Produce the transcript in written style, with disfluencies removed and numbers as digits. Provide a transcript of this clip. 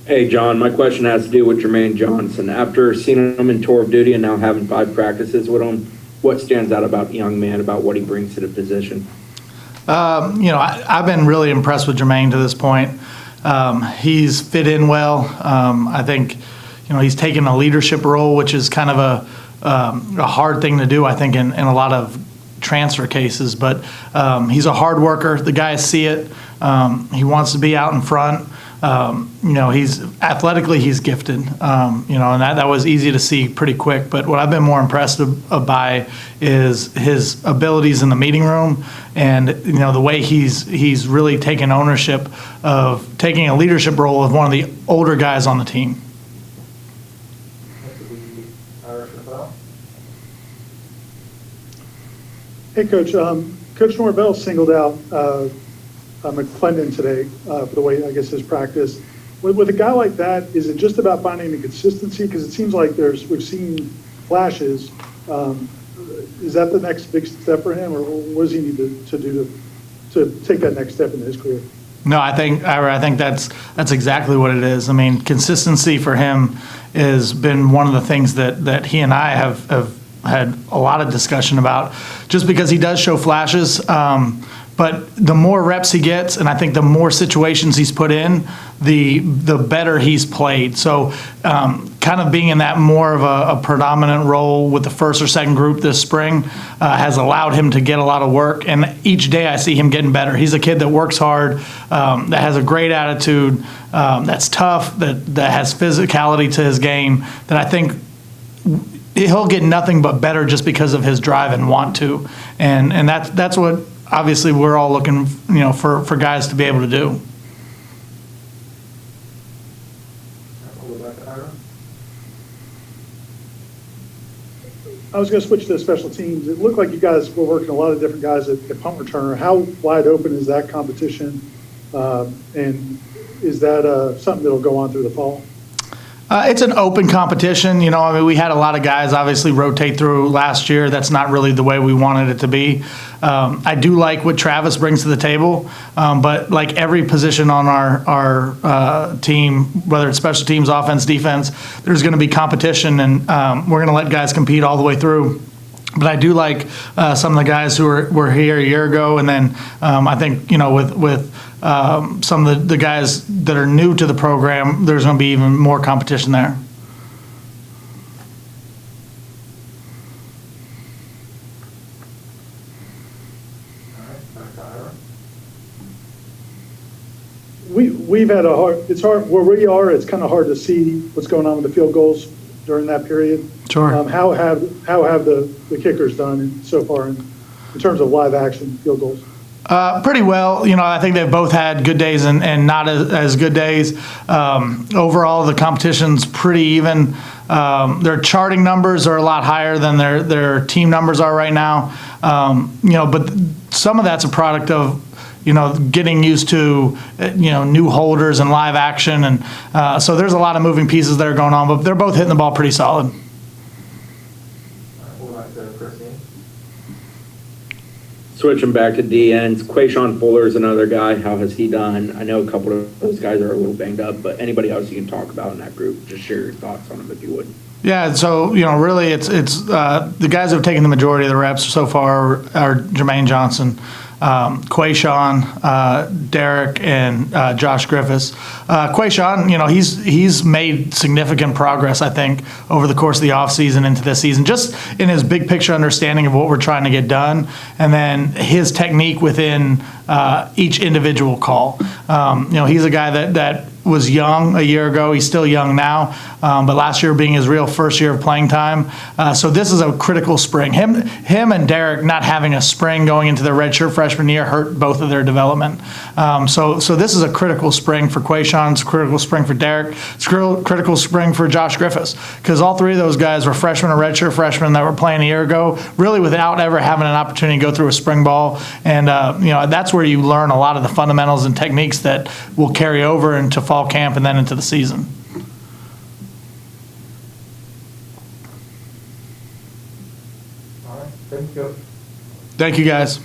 Hey, John, my question has to do with Jermaine Johnson. After seeing him in tour of duty and now having 5 practices with him, what stands out about the young man, about what he brings to the position? I've been really impressed with Jermaine to this point. He's fit in well. I think, he's taken a leadership role, which is kind of a hard thing to do, I think, in a lot of transfer cases. But he's a hard worker. The guys see it. He wants to be out in front. He's athletically, he's gifted, and that was easy to see pretty quick. But what I've been more impressed by is his abilities in the meeting room, and the way he's really taken ownership of taking a leadership role of one of the older guys on the team. Hey, Coach. Coach Norvell singled out McClendon today for the way, I guess, his practice. With a guy like that, is it just about finding the consistency? Because it seems like we've seen flashes. Is that the next big step for him, or what does he need to do to take that next step in his career? No, I think that's exactly what it is. I mean, consistency for him has been one of the things that he and I have had a lot of discussion about, just because he does show flashes. But the more reps he gets, and I think the more situations he's put in, the better he's played. So kind of being in that more of a predominant role with the first or second group this spring has allowed him to get a lot of work. And each day I see him getting better. He's a kid that works hard, that has a great attitude, that's tough, that has physicality to his game, that I think he'll get nothing but better just because of his drive and want to. And that's what obviously we're all looking, for guys to be able to do. I was going to switch to special teams. It looked like you guys were working a lot of different guys at punt returner. How wide open is that competition? And is that something that'll go on through the fall? It's an open competition. We had a lot of guys obviously rotate through last year. That's not really the way we wanted it to be. I do like what Travis brings to the table, but like every position on our team, whether it's special teams, offense, defense, there's going to be competition, and we're going to let guys compete all the way through. But I do like some of the guys who were here a year ago, and then I think with some of the guys that are new to the program, there's going to be even more competition there. We've had it's hard where we are. It's kind of hard to see what's going on with the field goals during that period. Sure. How have the kickers done so far in terms of live action field goals? Pretty well. I think they've both had good days and not as good days. Overall, the competition's pretty even. Their charting numbers are a lot higher than their team numbers are right now. But some of that's a product of getting used to new holders and live action, and so there's a lot of moving pieces that are going on. But they're both hitting the ball pretty solid. Switching back to DNs, Quayshawn Fuller is another guy. How has he done? I know a couple of those guys are a little banged up, but anybody else you can talk about in that group, just share your thoughts on them if you would. Yeah, so really, it's the guys who have taken the majority of the reps so far are Jermaine Johnson, Quayshawn, Derek, and Josh Griffiths. Quayshawn, he's made significant progress, I think, over the course of the offseason into this season, just in his big picture understanding of what we're trying to get done, and then his technique within each individual call. He's a guy that was young a year ago. He's still young now, but last year being his real first year of playing time. So this is a critical spring. Him and Derek not having a spring going into their redshirt freshman year hurt both of their development. So this is a critical spring for Quayshawn. It's a critical spring for Derek. It's a critical spring for Josh Griffiths, because all three of those guys were freshmen or redshirt freshmen that were playing a year ago, really without ever having an opportunity to go through a spring ball. And that's where you learn a lot of the fundamentals and techniques that will carry over into fall camp and then into the season. All right, thank you. Thank you, guys.